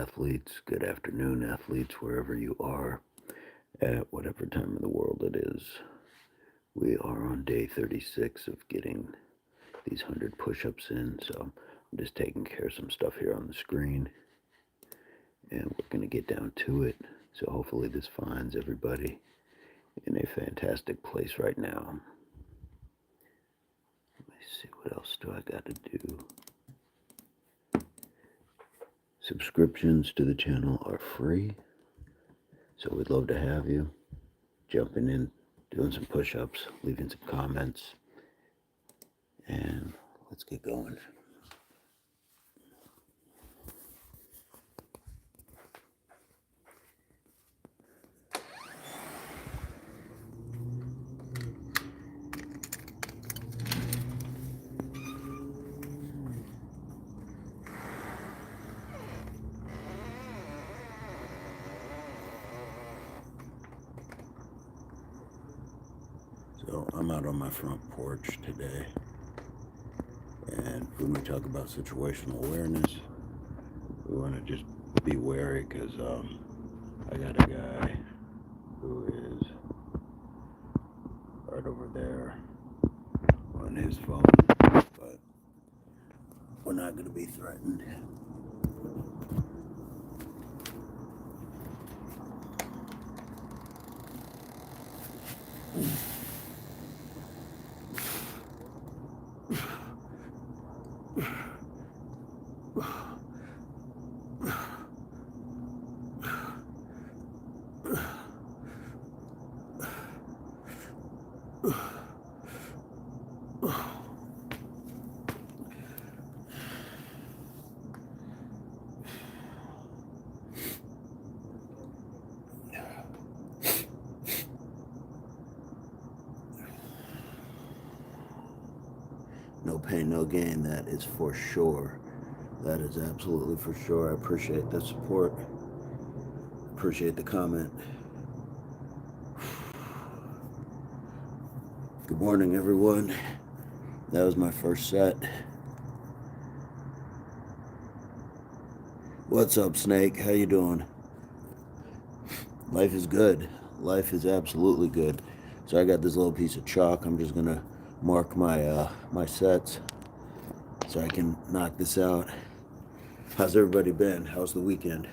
athletes, good afternoon, athletes, wherever you are, at whatever time of the world it is. We are on day 36 of getting these 100 push ups in, so I'm just taking care of some stuff here on the screen, and we're going to get down to it. So, hopefully, this finds everybody in a fantastic place right now. Let me see, what else do I got to do? Subscriptions to the channel are free, so we'd love to have you jumping in, doing some push-ups, leaving some comments, and let's get going. So I'm out on my front porch today, and when we talk about situational awareness, we want to just be wary because I got a guy who is right over there on his phone, but we're not going to be threatened. No pain, no gain, that is for sure. That is absolutely for sure. I appreciate the support. Appreciate the comment. Good morning, everyone. That was my first set. What's up, Snake? How you doing? Life is good. Life is absolutely good. So I got this little piece of chalk. I'm just gonna mark my sets so I can knock this out. How's everybody been? How's the weekend?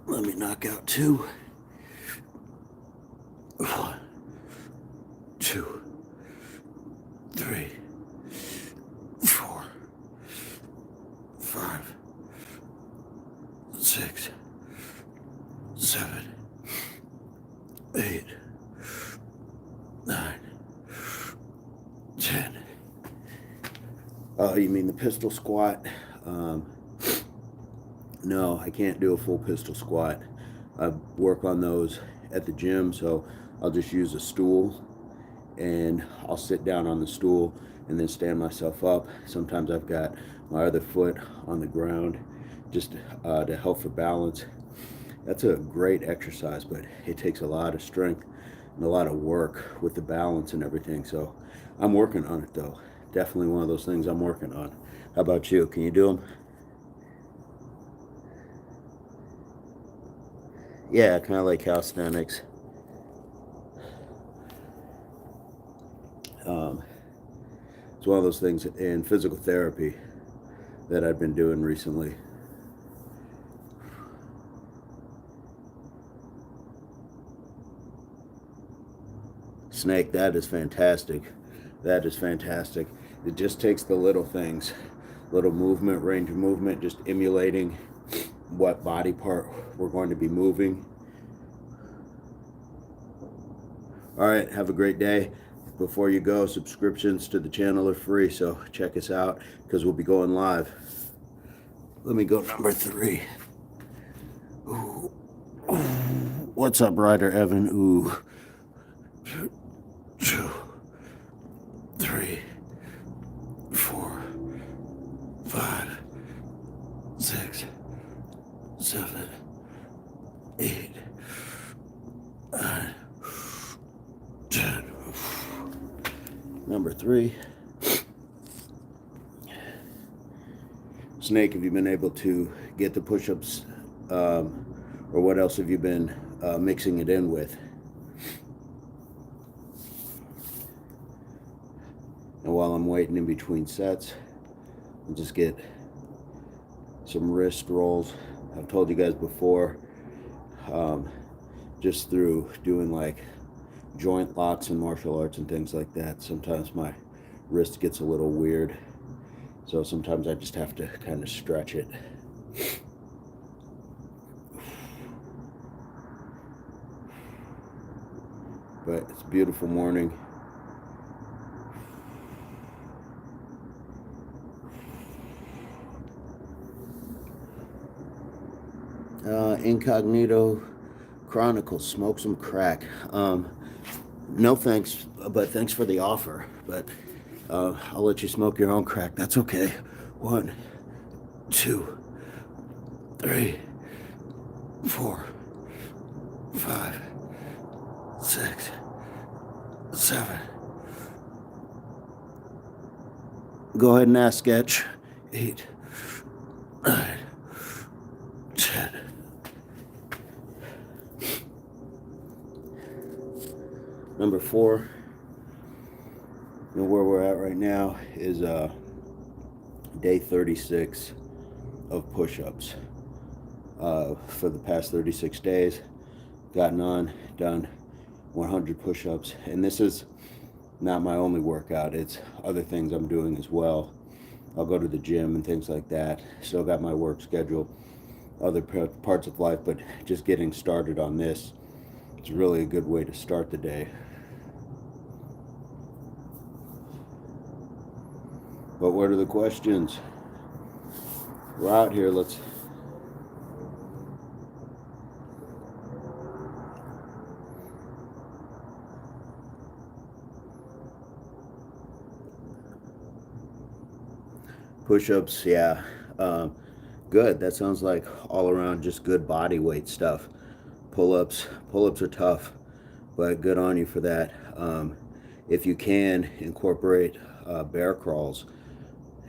Let me knock out 2. 1, 2, 3, 4, 5, 6, 7, 8, 9, 10. Oh, you mean the pistol squat? No, I can't do a full pistol squat. I work on those at the gym, so I'll just use a stool and I'll sit down on the stool and then stand myself up. Sometimes I've got my other foot on the ground just to help for balance. That's a great exercise, but it takes a lot of strength and a lot of work with the balance and everything. So I'm working on it, though. Definitely one of those things I'm working on. How about you? Can you do them? Yeah, kind of like calisthenics. It's one of those things in physical therapy that I've been doing recently. Snake, that is fantastic. That is fantastic. It just takes the little things, little movement, range of movement, just emulating what body part we're going to be moving. All right, have a great day. Before you go, subscriptions to the channel are free, so check us out because we'll be going live. Let me go number 3. Ooh. What's up, Ryder Evan? Ooh. 2, 3, 4, 5, 6, 7, 8, 9, 10. Number 3. Snake, have you been able to get the push-ups, or what else have you been mixing it in with? And while I'm waiting in between sets, I'll just get some wrist rolls. I've told you guys before, just through doing like joint locks and martial arts and things like that, sometimes my wrist gets a little weird. So sometimes I just have to kind of stretch it. But it's a beautiful morning. Incognito Chronicles, smoke some crack. No thanks, but thanks for the offer. But I'll let you smoke your own crack. That's okay. 1, 2, 3, 4, 5, 6, 7. Go ahead and ask, Sketch. 8, 9, 10. Number 4, and where we're at right now is day 36 of push-ups. For the past 36 days, done 100 push-ups, and this is not my only workout. It's other things I'm doing as well. I'll go to the gym and things like that. Still got my work schedule, other parts of life, but just getting started on this, it's really a good way to start the day. But what are the questions? We're out here. Let's push-ups. Yeah, good. That sounds like all around just good body weight stuff. Pull-ups are tough, but good on you for that. If you can incorporate bear crawls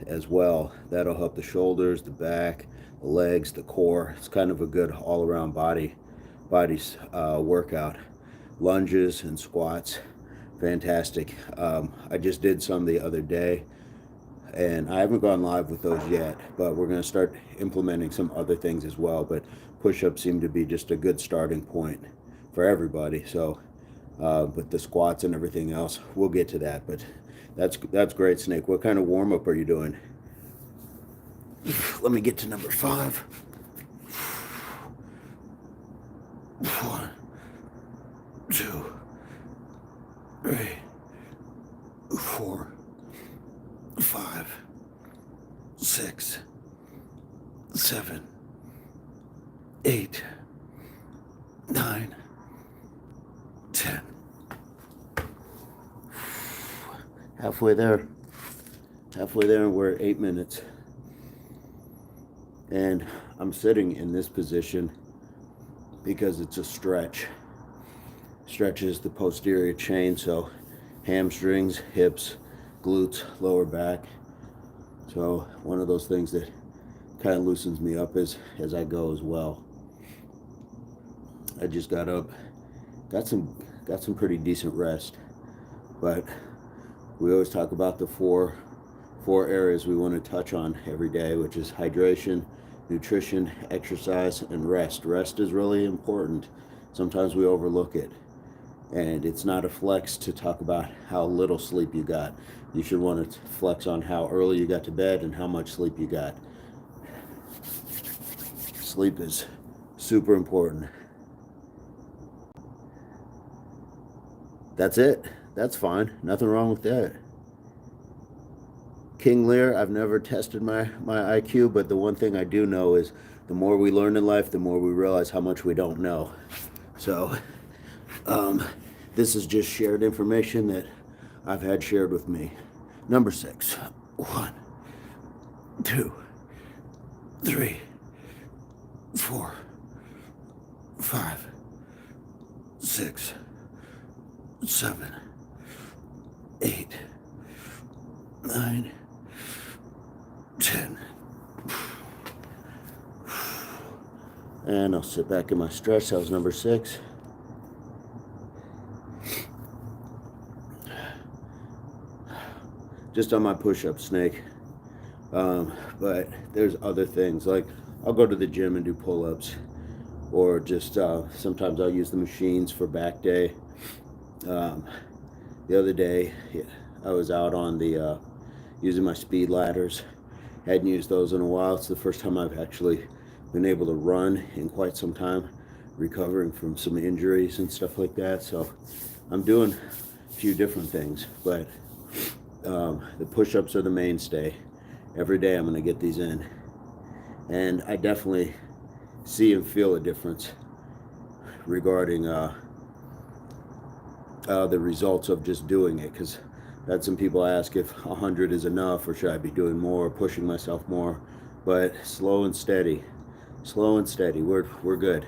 as well, that'll help the shoulders, the back, the legs, the core. It's kind of a good all-around body workout. Lunges and squats, fantastic. I just did some the other day, and I haven't gone live with those yet, but we're going to start implementing some other things as well. But push-ups seem to be just a good starting point for everybody. So with the squats and everything else, we'll get to that. But that's great, Snake. What kind of warm-up are you doing? Let me get to number 5. 1, 2, 3, 4, 5, 6, 7, 8, 9, 10. Halfway there, and we're at 8 minutes. And I'm sitting in this position because it's a stretch. Stretches the posterior chain, so hamstrings, hips, glutes, lower back. So one of those things that kind of loosens me up as I go as well. I just got up, got some pretty decent rest, but we always talk about the four areas we want to touch on every day, which is hydration, nutrition, exercise, and rest. Rest is really important. Sometimes we overlook it, and it's not a flex to talk about how little sleep you got. You should want to flex on how early you got to bed and how much sleep you got. Sleep is super important. That's it. That's fine. Nothing wrong with that. King Lear, I've never tested my IQ, but the one thing I do know is the more we learn in life, the more we realize how much we don't know. So this is just shared information that I've had shared with me. Number 6. 1, 2, 3, 4, 5, 6, 7, 8, 9, 10. And I'll sit back in my stretch. That was number 6. Just on my push-up, Snake. But there's other things, like I'll go to the gym and do pull-ups, or just sometimes I'll use the machines for back day. The other day I was out on the using my speed ladders. Hadn't used those in a while. It's the first time I've actually been able to run in quite some time, recovering from some injuries and stuff like that. So I'm doing a few different things, but the push-ups are the mainstay. Every day I'm going to get these in, and I definitely see and feel a difference regarding the results of just doing it, because I've had some people ask if 100 is enough or should I be doing more, pushing myself more. But slow and steady, we're good.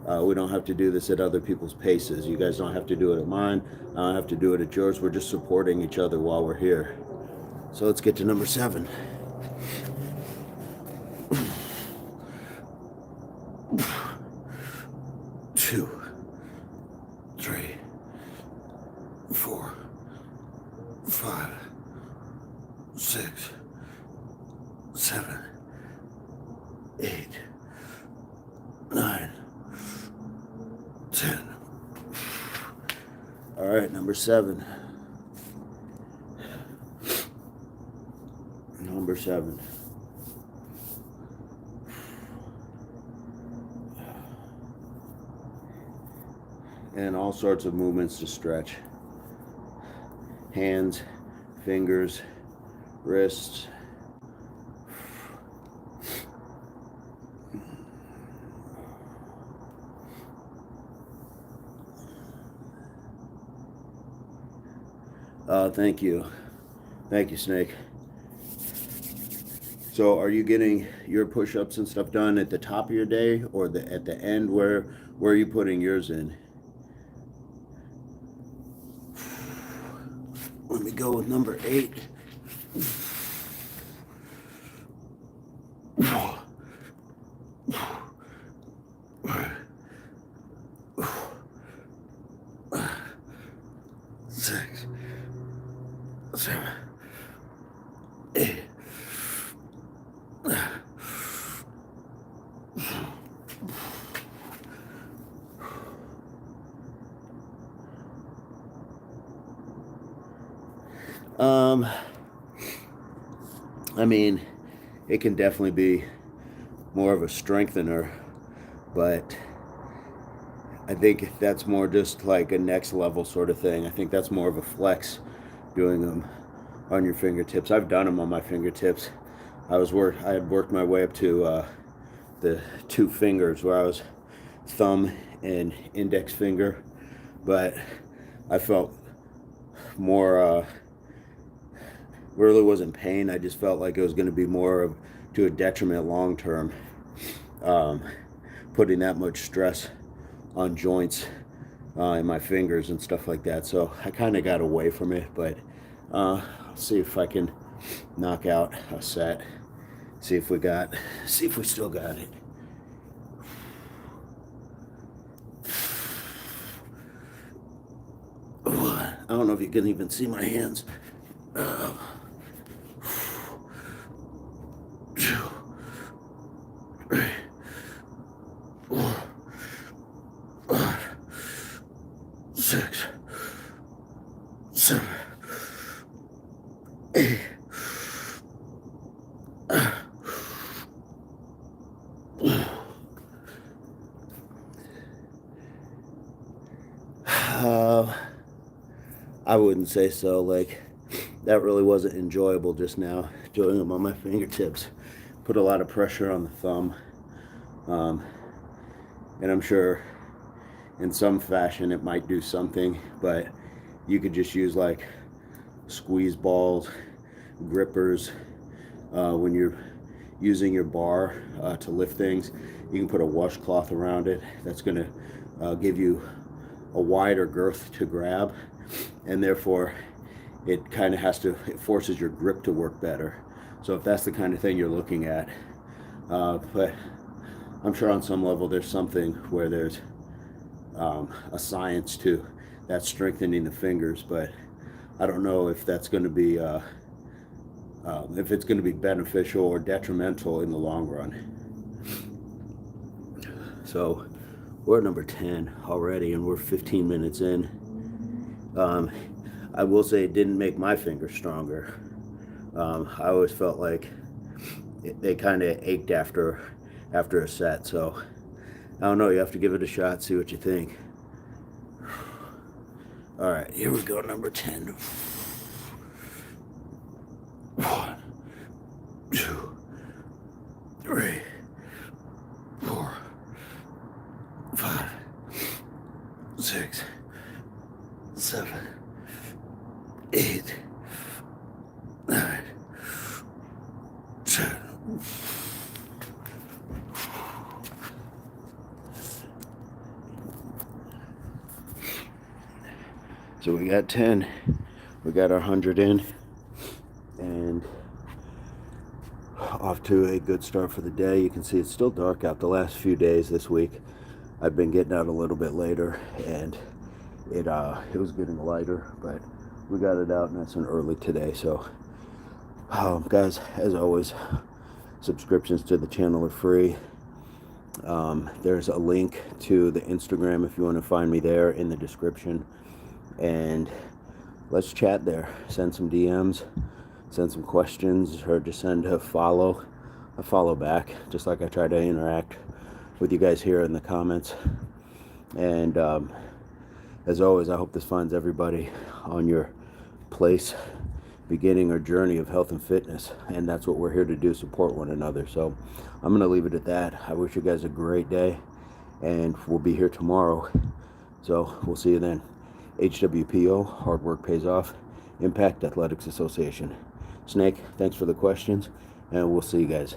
We don't have to do this at other people's paces. You guys don't have to do it at mine. I don't have to do it at yours. We're just supporting each other while we're here. So let's get to number 7. Two, 3, 4, 5, 6, 7, 8, 9, 10. All right, number 7. Number 7. And all sorts of movements to stretch. Hands, fingers, wrists. Thank you. Thank you, Snake. So are you getting your push-ups and stuff done at the top of your day, or at the end? Where are you putting yours in? Let me go with number 8. Six, 7, 8. I mean, it can definitely be more of a strengthener, but I think that's more just like a next level sort of thing. I think that's more of a flex, doing them on your fingertips. I've done them on my fingertips. I had worked my way up to the 2 fingers, where I was thumb and index finger, but I felt more really wasn't pain. I just felt like it was going to be more to a detriment long term, putting that much stress on joints in my fingers and stuff like that. So I kind of got away from it, but I'll see if I can knock out a set. See if we still got it. I don't know if you can even see my hands. 2, 3, 4, 5, 6, 7, 8. I wouldn't say so. Like, that really wasn't enjoyable just now, doing them on my fingertips. Put a lot of pressure on the thumb. And I'm sure in some fashion it might do something, but you could just use like squeeze balls, grippers. When you're using your bar to lift things, you can put a washcloth around it. That's going to give you a wider girth to grab, and therefore it forces your grip to work better. So if that's the kind of thing you're looking at, but I'm sure on some level there's something where there's a science to that strengthening the fingers, but I don't know if that's going to be if it's going to be beneficial or detrimental in the long run. So we're at number 10 already, and we're 15 minutes in. I will say it didn't make my fingers stronger. I always felt like they kind of ached after a set. So I don't know. You have to give it a shot, see what you think. All right, here we go. Number 10. 1, 2, 3, 4, 5, 6, 7, 8, 9, 10. So we got 10. We got our 100 in. And off to a good start for the day. You can see it's still dark out. The last few days this week I've been getting out a little bit later, and it was getting lighter, but we got it out nice and early today. So guys, as always, subscriptions to the channel are free. There's a link to the Instagram if you want to find me there in the description, and let's chat there. Send some DMs, send some questions, or just send a follow back, just like I try to interact with you guys here in the comments. And as always, I hope this finds everybody on your place, beginning or journey of health and fitness, and that's what we're here to do, support one another. So I'm going to leave it at that. I wish you guys a great day, and we'll be here tomorrow. So we'll see you then. HWPO, hard work pays off. Impact Athletics Association. Snake, thanks for the questions, and we'll see you guys.